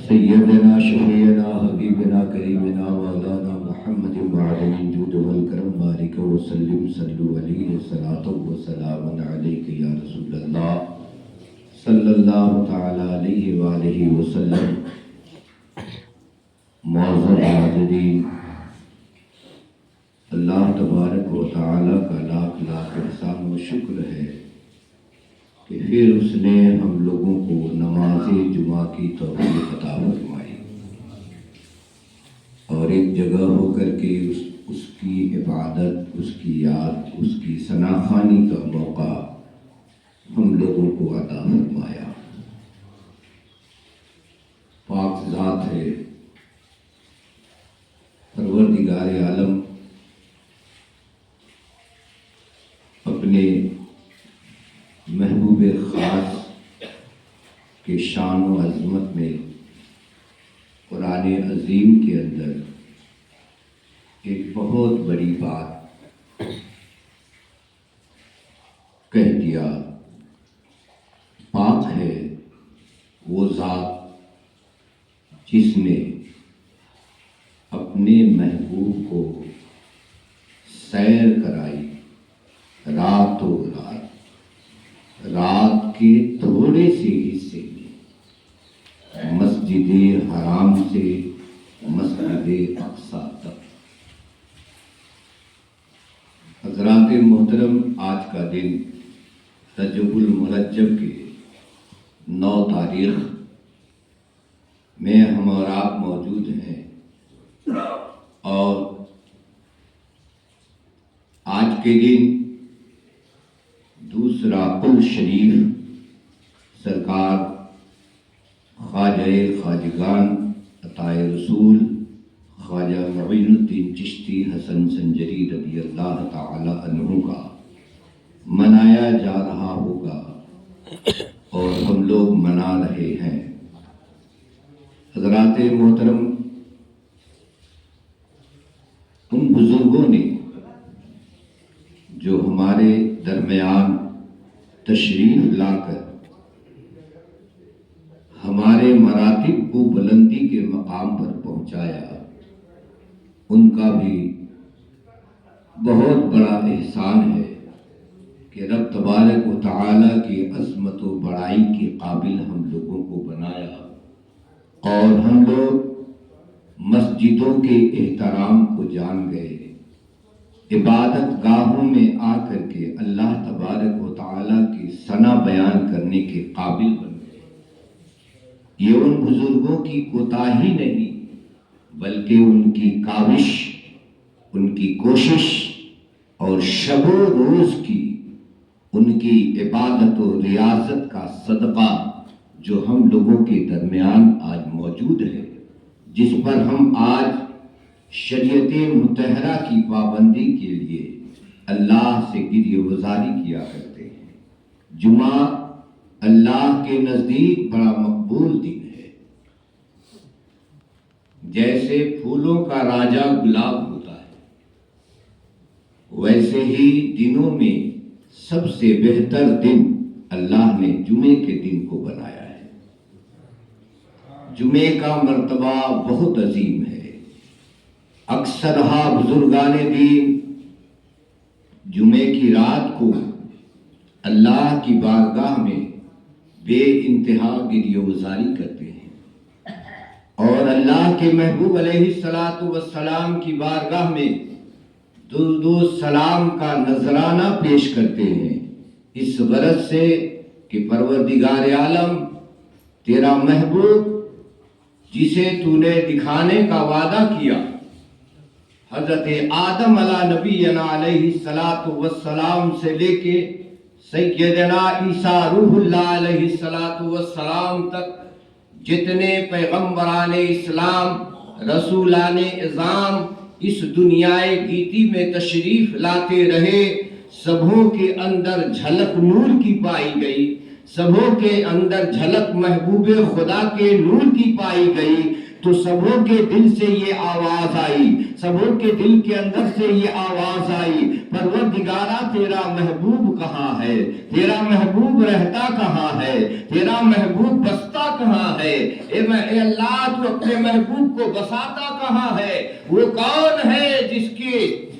سیدنا شفیعنا حبیبنا کریمنا مولانا محمد معدن الجود والکرم بارک وسلم صلو علیہ الصلاۃ والسلام علیک یا رسول اللہ صلی اللہ تعالی علیہ وآلہ وسلم۔ معزز حاضرین، اللہ تبارک و تعالی کا لاکھ لاکھ احسان و شکر ہے کہ پھر اس نے ہم لوگوں کو نماز جمعہ کی توفیق عطا فرمائی اور ایک جگہ ہو کر کے اس کی عبادت، اس کی یاد، اس کی ثناخوانی کا موقع ہم لوگوں کو عطا فرمایا۔ پاک ذات ہے، پروردگار عالم اپنے محبوب خاص کے شان و عظمت میں قرآن عظیم کے اندر ایک بہت بڑی بات کہہ دیا۔ پاک ہے وہ ذات جس نے اپنے محبوب کو سیر کرائی رات و رات کے تھوڑے سے حصے میں، مسجد حرام سے مسجد اقصی تک۔ حضرات محترم، آج کا دن رجب المرجب کے 9 تاریخ میں ہم اور آپ موجود ہیں، اور آج کے دن دوسرا قل شریف سرکار خواجہ خواجگان عطائے رسول خواجہ معین الدین چشتی حسن سنجری رضی اللہ تعالی عنہ کا منایا جا رہا ہوگا اور ہم لوگ منا رہے ہیں۔ حضرات محترم، ان بزرگوں نے جو ہمارے درمیان تشریف لا کر ہمارے مراتب کو بلندی کے مقام پر پہنچایا، ان کا بھی بہت بڑا احسان ہے کہ رب تبارک و تعالی کی عظمت و بڑائی کے قابل ہم لوگوں کو بنایا، اور ہم لوگ مسجدوں کے احترام کو جان گئے، عبادت گاہوں میں آ کر کے اللہ تبارک و تعالیٰ کی ثنا بیان کرنے کے قابل بن گئے۔ یہ ان بزرگوں کی کوتاہی نہیں، بلکہ ان کی کاوش، ان کی کوشش اور شب و روز کی ان کی عبادت و ریاضت کا صدقہ جو ہم لوگوں کے درمیان آج موجود ہے، جس پر ہم آج شریعت مطہرہ کی پابندی کے لیے اللہ سے گریہ گزاری کیا کرتے ہیں۔ جمعہ اللہ کے نزدیک بڑا مقبول دن ہے۔ جیسے پھولوں کا راجا گلاب ہوتا ہے، ویسے ہی دنوں میں سب سے بہتر دن اللہ نے جمعے کے دن کو بنایا ہے۔ جمعے کا مرتبہ بہت عظیم ہے۔ اکثر بزرگان دین جمعے کی رات کو اللہ کی بارگاہ میں بے انتہا گریہ گزاری کرتے ہیں، اور اللہ کے محبوب علیہ السلام کی بارگاہ میں درود و سلام کا نذرانہ پیش کرتے ہیں، اس غرض سے کہ پروردگار عالم تیرا محبوب جسے تو نے دکھانے کا وعدہ کیا، حضرت آدم علیہ نبینا علیہ السلام سے لے کے سیدنا عیسیٰ روح اللہ علیہ السلام تک جتنے پیغمبران اسلام، رسولان اعظام اس دنیا گیتی میں تشریف لاتے رہے، سبھوں کے اندر جھلک نور کی پائی گئی، سبھوں کے اندر جھلک محبوب خدا کے نور کی پائی گئی۔ تو سبوں کے دل سے یہ آواز آئی، سبوں کے دل کے اندر سے یہ آواز آئی، پروردگارا تیرا محبوب کہاں ہے، تیرا محبوب رہتا کہاں ہے، تیرا محبوب بستا کہاں ہے، اے اللہ تو اپنے محبوب کو بساتا کہاں ہے، وہ کون ہے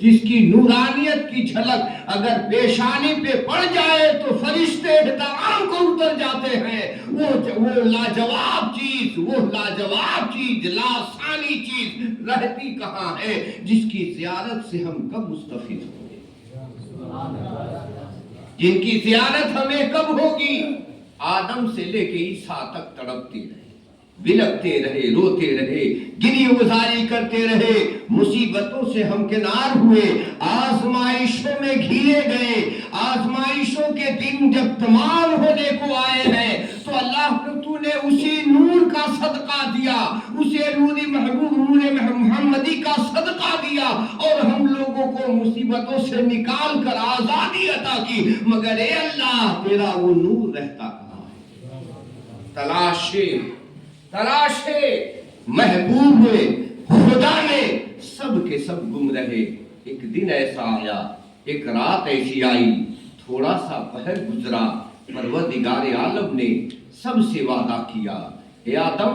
جس کی نورانیت کی جھلک اگر پیشانی پہ پڑ جائے تو فرشتے احترام کو اتر جاتے ہیں، وہ لاجواب چیز لاسانی چیز رہتی کہاں ہے، جس کی زیارت سے ہم کب مستفید ہوں گے، جن کی زیارت ہمیں کب ہوگی؟ آدم سے لے کے عیسیٰ تک تڑپتے رہے، بلکتے رہے، روتے رہے، گری گزاری کرتے رہے، مصیبتوں سے ہمکنار ہوئے، آزمائشوں میں گھیرے گئے، آزمائشوں کے دن جب تمام ہونے کو آئے ہیں تو اللہ تو نے اسی نور کا صدقہ دیا، اسے نور محمدی کا صدقہ دیا اور ہم لوگوں کو مصیبتوں سے نکال کر آزادی عطا کی، مگر اے اللہ تیرا وہ نور رہتا کہاں ہے؟ تلاشے محبوب خدا میں سب کے سب گم رہے۔ ایک دن ایسا آیا، ایک رات ایسی آئی، تھوڑا سا پہر گزرا، پروردگار عالم نے سب سے وعدہ کیا، اے آدم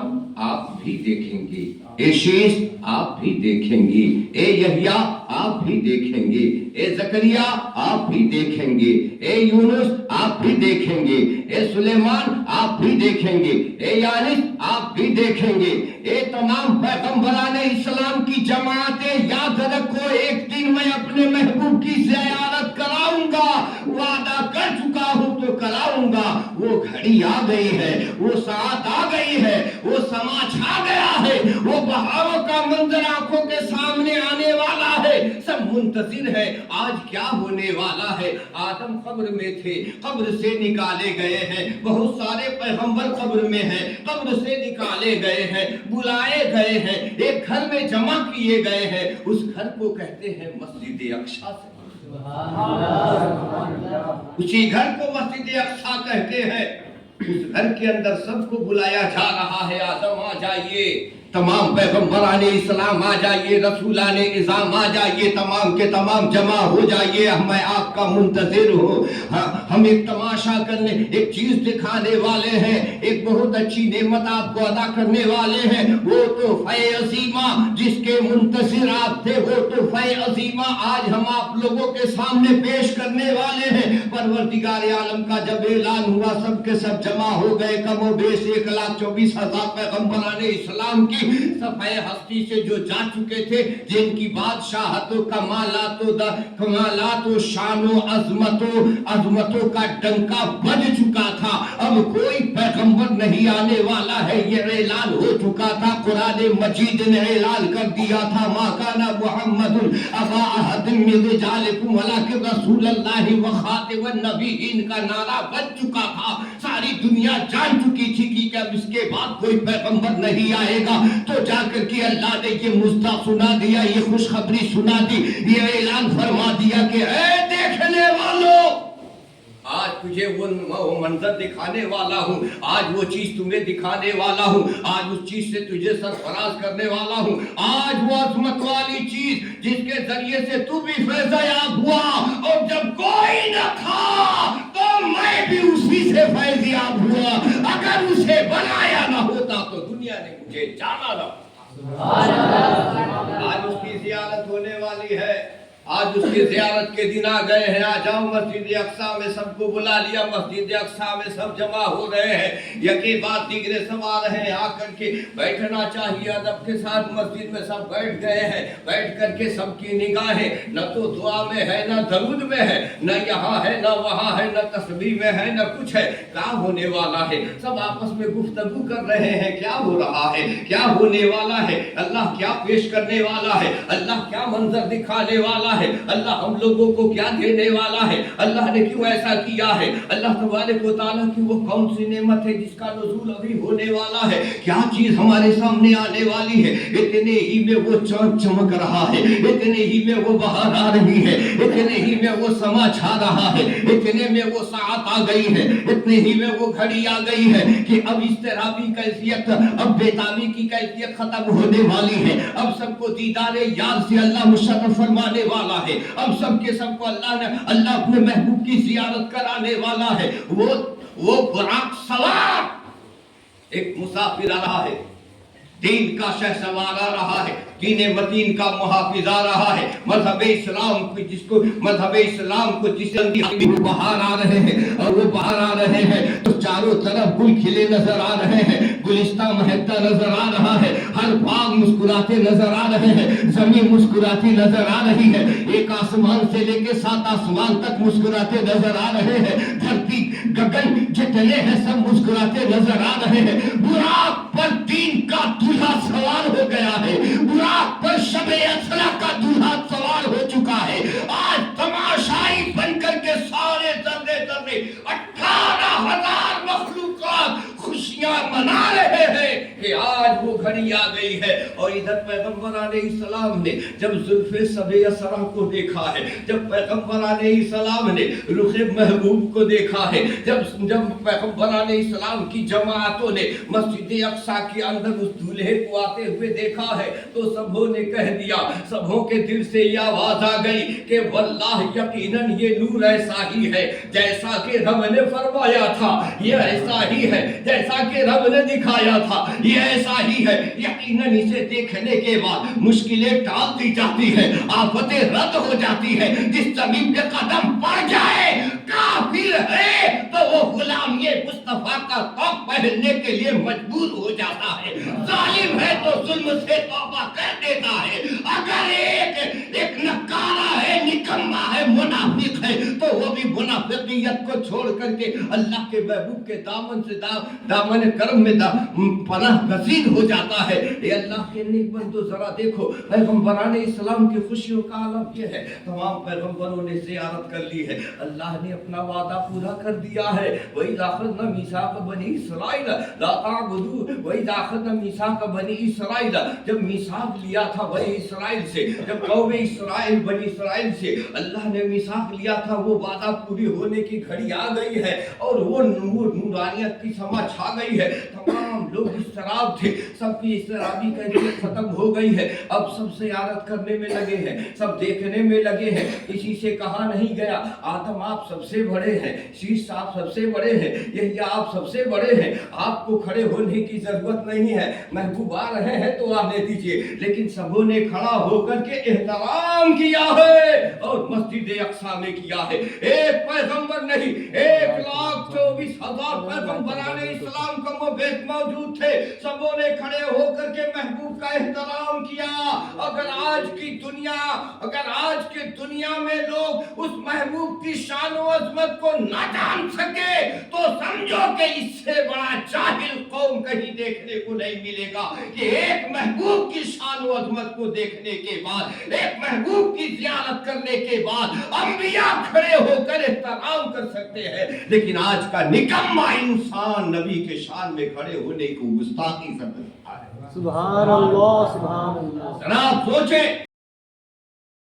آپ بھی دیکھیں گے، اے شیش آپ بھی دیکھیں گے، اے یحییٰ آپ بھی دیکھیں گے، اے زکریا آپ بھی دیکھیں گے، اے یونس آپ بھی دیکھیں گے، اے سلیمان آپ بھی دیکھیں گے، اے یانس آپ بھی دیکھیں گے، اے تمام پیغمبران اسلام کی جماعتیں یاد رکھو، ایک دن میں اپنے محبوب کی زیارت کراؤں گا، وعدہ کر چکا ہوں تو کراؤں گا، وہ گھڑی آ گئی ہے، وہ ساعت آ گئی ہے، وہ سما چھا گیا ہے، وہ بہاروں کا منظر آنکھوں کے سامنے آنے والا ہے، سب منتظر ہے آج کیا ہونے والا ہے۔ آدم قبر میں تھے، قبر سے نکالے گئے ہیں، بہت سارے پیغمبر قبر میں ہیں، قبر سے نکالے گئے ہیں، بلائے گئے ہیں، ایک گھر میں جمع کیے گئے ہیں، اس گھر کو کہتے ہیں مسجد اقصیٰ سے، اسی گھر کو مسجد اقصیٰ کہتے ہیں، اس گھر کے اندر سب کو بلایا جا رہا ہے، آدم آ جائیے، تمام پیغمبران اسلام آ جائیے، رسولان اعظام آ جائیے، تمام کے تمام جمع ہو جائیے، میں آپ کا منتظر ہوں، ہم ایک تماشا کرنے، ایک چیز دکھانے والے ہیں، ایک بہت اچھی نعمت آپ کو ادا کرنے والے ہیں، وہ تحفہ عظیمہ جس کے منتظر آپ تھے، وہ تحفہ عظیمہ آج ہم آپ لوگوں کے سامنے پیش کرنے والے ہیں۔ پروردگار عالم کا جب اعلان ہوا سب کے سب جمع ہو گئے، کم و بیش 1,24,000 پیغمبران اسلام کی صفحہ ہستی سے جو جا چکے تھے، جن کی بادشاہت و کمالات و شان و عظمتوں کا ڈنکا بج چکا تھا، اب کوئی پیغمبر نہیں آنے والا ہے، یہ اعلان ہو چکا تھا، قرآن مجید نے اعلان کر دیا تھا، ما کان محمد ابا احد من رجالکم ولکن رسول اللہ وخاتم النبیین کا نعرہ بج چکا تھا، ساری دنیا جان چکی تھی کہ اب اس کے بعد کوئی پیغمبر نہیں آئے گا، تو جا کر کے اللہ نے یہ مژدہ سنا دیا، یہ خوشخبری سنا دی، یہ اعلان فرما دیا کہ اے دیکھنے والوں، آج تجھے وہ منظر دکھانے والا ہوں، آج وہ چیز تمہیں دکھانے والا ہوں، آج اس چیز سے تجھے سرفراز کرنے والا ہوں، آج وہ عظمت والی چیز جس کے ذریعے سے تو بھی فیض یاب ہوا، اور جب کوئی نہ تھا تو میں بھی اسی سے فیض یاب ہوا، اگر اسے بنایا نہ ہوتا تو دنیا نے مجھے جانا نہ ہوتا۔ آج اس کی زیارت ہونے والی ہے، آج اس کی زیارت کے دن آ گئے ہیں، آ جاؤ مسجد اقصیٰ میں، سب کو بلا لیا، مسجد اقصیٰ میں سب جمع ہو رہے ہیں، یکی بعد دیگرے سب آ رہے ہیں، آ کر کے بیٹھنا چاہیے ادب کے ساتھ، مسجد میں سب بیٹھ گئے ہیں، بیٹھ کر کے سب کی نگاہیں نہ تو دعا میں ہے، نہ درود میں ہے، نہ یہاں ہے، نہ وہاں ہے، نہ تسبیح میں ہے، نہ کچھ ہے، کیا ہونے والا ہے، سب آپس میں گفتگو کر رہے ہیں، کیا ہو رہا ہے، کیا ہونے والا ہے، اللہ کیا پیش کرنے والا ہے، اللہ کیا منظر دکھانے والا والا ہے, اللہ ہم لوگوں کو کیا دینے والا ہے, اللہ نے کیوں ایسا کیا ہے, اللہ تبارک و تعالیٰ کی وہ کون سی نعمت ہے جس کا نزول ابھی ہونے والا ہے, کیا چیز ہمارے سامنے آنے والی ہے, اتنے ہی میں وہ چاند چمک رہا ہے, اتنے ہی میں وہ بہار آ رہی ہے, اتنے ہی میں وہ سما چھا رہا ہے, اتنے میں وہ ساعت آ گئی ہے, اتنے ہی میں وہ گھڑی آ گئی ہے کہ اب اضطرابی کیفیت, اب بیتابی کی کیفیت ختم ہونے والی ہے, اب سب کو دیدار یار سے اللہ مشرف فرمانے والا ہے, اب سب کے سب کو اللہ اپنے محبوب کی زیارت کرانے والا ہے. وہ براق سوار ایک مسافر آ رہا ہے, دین کا شہ سوار آ رہا ہے, دین متین کا محافظ آ رہا ہے, مذہب اسلام کو جس باہر آ رہے ہیں, اور وہ باہر آ رہے ہیں تو چاروں طرف گل کھلے نظر آ رہے ہیں, گلستہ مہکتا نظر آ رہا ہے, ہر باغ مسکراتے نظر آ رہے ہیں, زمین مسکراتی نظر آ رہی ہے, ایک آسمان سے لے کے 7 آسمان تک مسکراتے نظر آ رہے ہیں, دھرتی گگن جتنے ہیں سب مسکراتے نظر آ رہے ہیں. براق پر دین کا دولہا سوار ہو گیا ہے, براق پر شب اسرا کا دولہا سوار ہو چکا ہے. آج تماشائی بن کر کے سارے ذرے ذرے 18,000 مخلوقات خوشیاں منا رہے ہیں کہ آج وہ گھڑی آ گئی ہے. اور ادھر پیغمبر علیہ السلام نے جب زلف شب اسرا کو دیکھا ہے, جب پیغمبر علیہ السلام نے رخ محبوب کو دیکھا ہے, جب پیغمبر علیہ السلام کی جماعتوں نے مسجد اقصی کے اندر اس دولہے کو آتے ہوئے دیکھا ہے, تو سبوں نے کہہ دیا, سبوں کے دل سے یہ آواز آ گئی کہ واللہ یقیناً یہ نور ایسا ہی ہے جیسا کہ رب نے فرمایا تھا, یہ ایسا ہی ہے جیسا کہ رب نے دکھایا تھا, یہ ایسا ہی ہے. یقیناً اسے دیکھنے کے بعد مشکلیں ٹال دی جاتی ہیں, آفتیں رد ہو جاتی ہیں. جس زمین پہ قدم پڑ جائے کافر ہے تو وہ غلامی مصطفیٰ کا توق پہننے کے لیے مجبور ہو جاتا ہے, ظالم ہے تو ظلم سے توبہ کر دیتا ہے. اگر ایک نکارا ہے, نکما ہے, منافق ہے, تو وہ بھی منافقیت کو چھوڑ کر کے اللہ کے محبوب کے دامن سے دامن کرم میں پناہ گزین ہو جاتا ہے. اے اللہ کے نیک بندو ذرا دیکھو, پیغمبران اسلام کی خوشیوں کا عالم یہ ہے, تمام پیغمبروں نے زیارت کر لی ہے, اللہ نے اپنا وعدہ پورا کر دیا ہے. وَإِذَا أَخَذْنَا مِيثَاقَ بَنِي إِسْرَائِيلَ لَا تَعْبُدُوا وَإِذَا أَخَذْنَا مِيثَاقَ بَنِي إِسْرَائِيلَ, جب میثاق لیا تھا بنی اسرائیل سے, جب قوم اسرائیل بنی اسرائیل سے اللہ نے میثاق لیا تھا, وہ وعدہ پوری ہونے کی گھڑی آ گئی ہے, اور وہ نورانیت کی سما چھا گئی ہے. تمام لوگ اضطراب تھے, سب کی اضطرابی کیفیت ختم ہو گئی ہے. اب سب زیارت کرنے میں لگے ہیں, سب دیکھنے میں لگے ہیں. کسی سے کہا نہیں گیا آدم آپ سب سے بڑے ہیں, شیش آپ سب سے بڑے ہیں, یحییٰ آپ سب سے بڑے ہیں, آپ کو کھڑے ہونے کی ضرورت نہیں ہے, محبوب آ رہے ہیں تو آنے دیجئے. لیکن سبوں نے کھڑا ہو کر کے احترام کیا ہے, اور مسجد اقصی میں کیا ہے. ایک پیغمبر نہیں, 1,24,000 پیغمبران اسلام کا مبعث موجود تھے, سبوں نے کھڑے ہو کر کے محبوب کا احترام کیا. اگر آج کی دنیا میں لوگ اس محبوب کی شان و عظمت کو نہ جان سکے تو سمجھو کہ اس سے بڑا جاہل قوم کہیں دیکھنے کو نہیں ملے گا کہ ایک محبوب کی شان و عظمت کو دیکھنے کے بعد, ایک محبوب کی زیارت کرنے کے بعد انبیاء کھڑے ہو کر احترام کر سکتے ہیں, لیکن آج کا نکما انسان نبی کے شان میں کھڑے ہونے کو گستاخی سمجھتا ہے. سبحان اللہ, سبحان اللہ. جناب سوچیں